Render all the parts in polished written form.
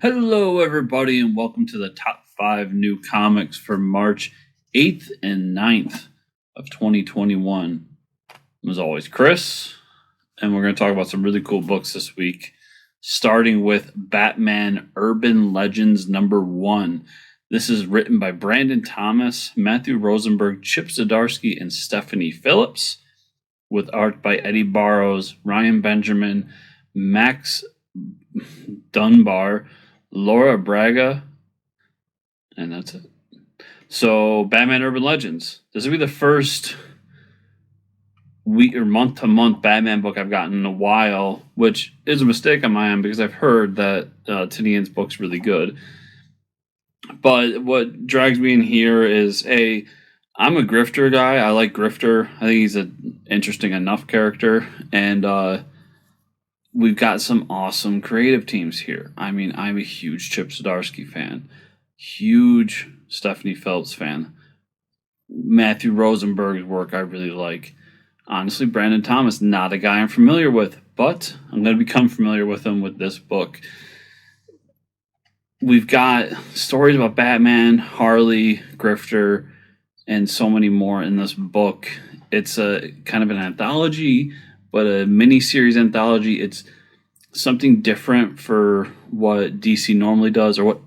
Hello, everybody, and welcome to the top 5 new comics for March 8th and 9th of 2021. As always, Chris, and we're going to talk about some really cool books this week, starting with Batman Urban Legends #1. This is written by Brandon Thomas, Matthew Rosenberg, Chip Zdarsky, and Stephanie Phillips, with art by Eddie Barrows, Ryan Benjamin, Max Dunbar, Laura Braga, and that's it. So, Batman Urban Legends. This will be the first week or month-to-month Batman book I've gotten in a while, which is a mistake on my end because I've heard that Tinian's book's really good. But what drags me in here is, I'm a Grifter guy. I like Grifter. I think he's an interesting enough character, and we've got some awesome creative teams here. I mean, I'm a huge Chip Zdarsky fan, huge Stephanie Phillips fan. Matthew Rosenberg's work I really like. Honestly, Brandon Thomas, not a guy I'm familiar with, but I'm going to become familiar with him with this book. We've got stories about Batman, Harley, Grifter, and so many more in this book. It's a kind of an anthology, but a mini-series anthology. It's something different for what DC normally does, or what,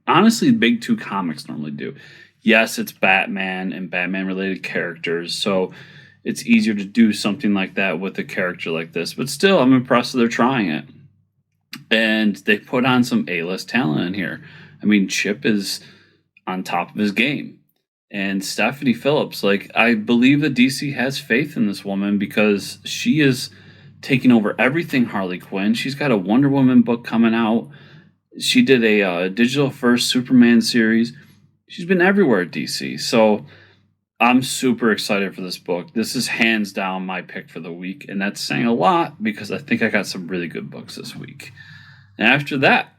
honestly, big two comics normally do. Yes, it's Batman and Batman-related characters, so it's easier to do something like that with a character like this. But still, I'm impressed that they're trying it. And they put on some A-list talent in here. I mean, Chip is on top of his game. And Stephanie Phillips, I believe that DC has faith in this woman because she is taking over everything Harley Quinn. She's got a Wonder Woman book coming out. She did a digital-first Superman series. She's been everywhere at DC. So I'm super excited for this book. This is hands down my pick for the week, and that's saying a lot because I think I got some really good books this week. And after that,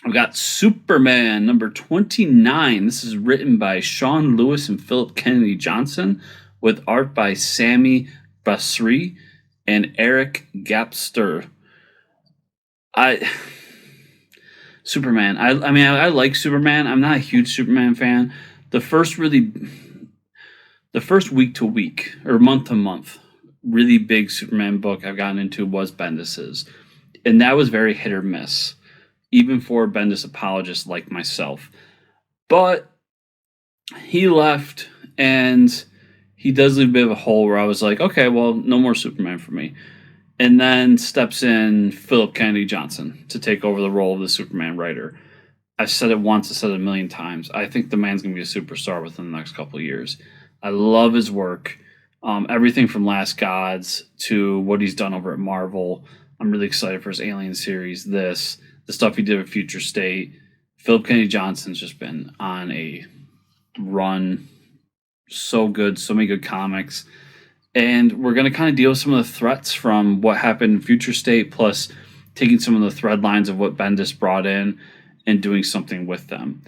I've got Superman #29. This is written by Sean Lewis and Philip Kennedy Johnson, with art by Sammy Basri and Eric Gapster. Superman. I like Superman. I'm not a huge Superman fan. The first week to week or month to month really big Superman book I've gotten into was Bendis's, and that was very hit or miss, even for Bendis apologists like myself. But he left, and he does leave a bit of a hole where I was like, okay, well, no more Superman for me. And then steps in Philip Kennedy Johnson to take over the role of the Superman writer. I've said it once, I've said it a million times. I think the man's going to be a superstar within the next couple of years. I love his work. Everything from Last Gods to what he's done over at Marvel. I'm really excited for his Alien series, the stuff he did with Future State. Philip Kennedy Johnson's just been on a run. So good, so many good comics. And we're going to kind of deal with some of the threats from what happened in Future State, plus taking some of the thread lines of what Bendis brought in and doing something with them.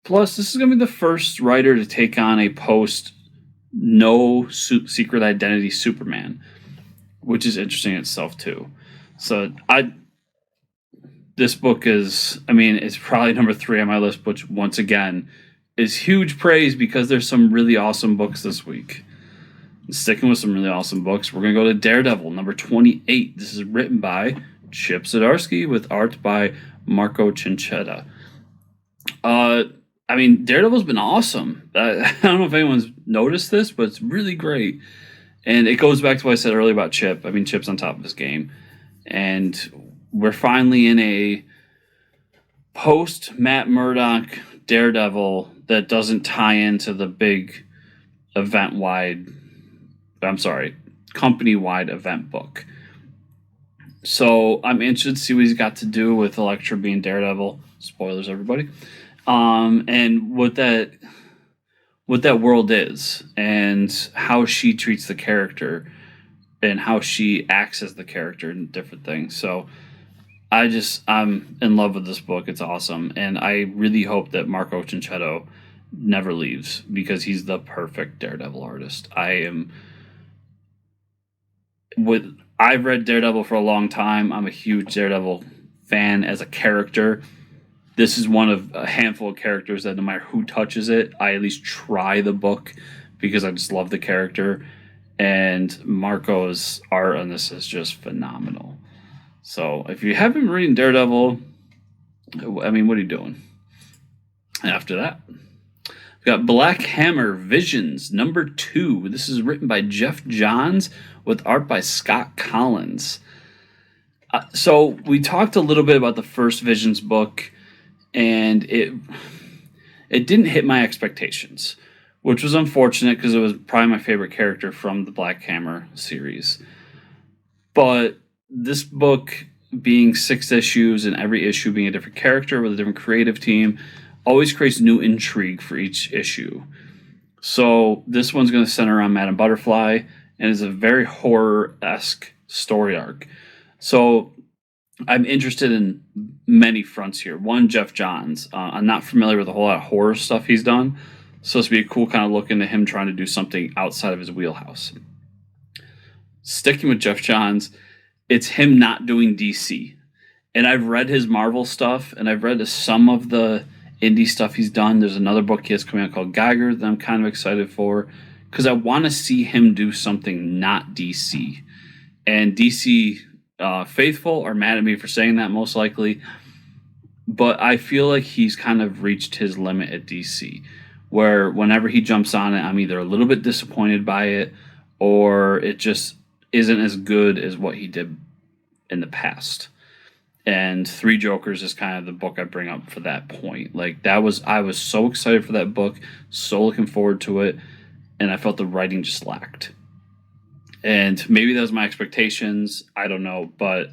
Plus, this is going to be the first writer to take on a post-no secret identity Superman, which is interesting in itself, too. So, this book is, it's probably #3 on my list, which, once again, is huge praise because there's some really awesome books this week. Sticking with some really awesome books, we're going to go to Daredevil, #28. This is written by Chip Zdarsky with art by Marco Checchetto. Daredevil's been awesome. I don't know if anyone's noticed this, but it's really great. And it goes back to what I said earlier about Chip. Chip's on top of his game. And we're finally in a post-Matt Murdock Daredevil that doesn't tie into the big company-wide event book. So I'm interested to see what he's got to do with Elektra being Daredevil. Spoilers, everybody. And what that world is, and how she treats the character, and how she acts as the character and different things. So I'm in love with this book. It's awesome. And I really hope that Marco Checchetto never leaves because he's the perfect Daredevil artist. I've read Daredevil for a long time. I'm a huge Daredevil fan as a character. This is one of a handful of characters that no matter who touches it, I at least try the book because I just love the character. And Marco's art on this is just phenomenal. So if you haven't been reading Daredevil, I mean, what are you doing? After that, we've got Black Hammer Visions #2. This is written by Geoff Johns with art by Scott Kolins. So we talked a little bit about the first Visions book, and it didn't hit my expectations, which was unfortunate because it was probably my favorite character from the Black Hammer series. But this book being 6 issues and every issue being a different character with a different creative team always creates new intrigue for each issue. So this one's going to center around Madame Butterfly and is a very horror-esque story arc. So I'm interested in many fronts here. One, Geoff Johns. I'm not familiar with a whole lot of horror stuff he's done, so it's be a cool kind of look into him trying to do something outside of his wheelhouse. Sticking with Geoff Johns, it's him not doing DC. And I've read his Marvel stuff, and I've read some of the indie stuff he's done. There's another book he has coming out called Geiger that I'm kind of excited for because I want to see him do something not DC. And DC faithful are mad at me for saying that most likely, but I feel like he's kind of reached his limit at DC, where whenever he jumps on it, I'm either a little bit disappointed by it or it just isn't as good as what he did in the past. And Three Jokers is kind of the book I bring up for that point. Like I was so excited for that book, so looking forward to it, and I felt the writing just lacked. And maybe that was my expectations, I don't know, but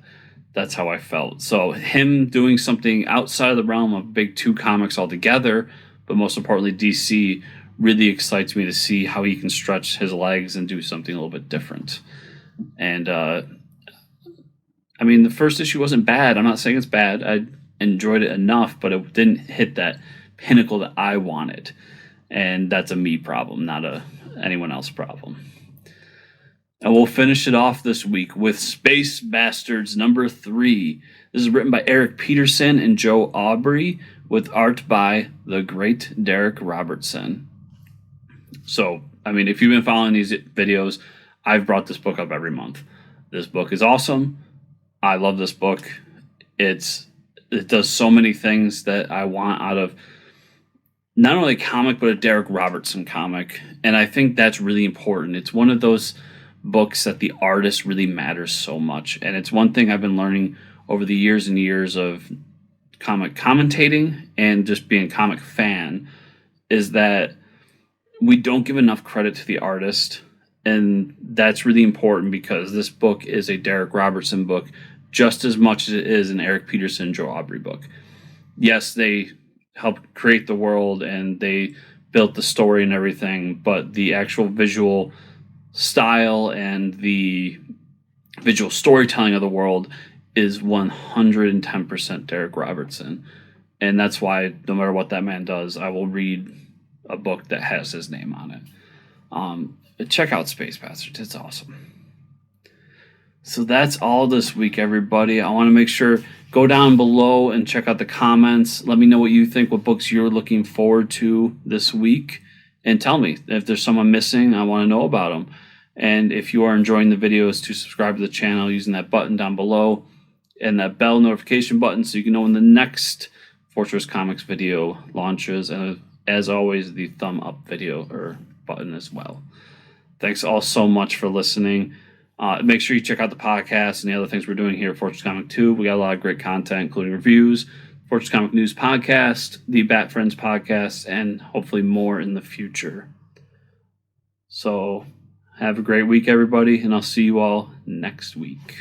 that's how I felt. So him doing something outside of the realm of big 2 comics altogether, but most importantly DC, really excites me to see how he can stretch his legs and do something a little bit different. And I mean, the first issue wasn't bad. I'm not saying it's bad. I enjoyed it enough, but it didn't hit that pinnacle that I wanted. And that's a me problem, not a anyone else problem. And we'll finish it off this week with Space Bastards #3. This is written by Eric Peterson and Joe Aubrey with art by the great Art-Darick Robertson. So, I mean, if you've been following these videos, I've brought this book up every month. This book is awesome. I love this book. It does so many things that I want out of not only a comic, but a Art-Darick Robertson comic. And I think that's really important. It's one of those books that the artist really matters so much. And it's one thing I've been learning over the years and years of comic commentating and just being a comic fan is that we don't give enough credit to the artist. And that's really important because this book is a Art-Darick Robertson book just as much as it is an Eric Peterson, Joe Aubrey book. Yes, they helped create the world and they built the story and everything, but the actual visual style and the visual storytelling of the world is 110% Art-Darick Robertson. And that's why no matter what that man does, I will read a book that has his name on it. Check out Space Bastards. It's awesome. So that's all this week, everybody. I want to make sure, go down below and check out the comments. Let me know what you think, what books you're looking forward to this week. And tell me if there's someone missing, I want to know about them. And if you are enjoying the videos, to subscribe to the channel using that button down below and that bell notification button so you can know when the next Fortress Comics video launches. And as always, the thumb up video or button as well. Thanks all so much for listening. Make sure you check out the podcast and the other things we're doing here at Fortress Comic 2. We got a lot of great content, including reviews, Fortress Comic News podcast, the Bat Friends podcast, and hopefully more in the future. So have a great week, everybody, and I'll see you all next week.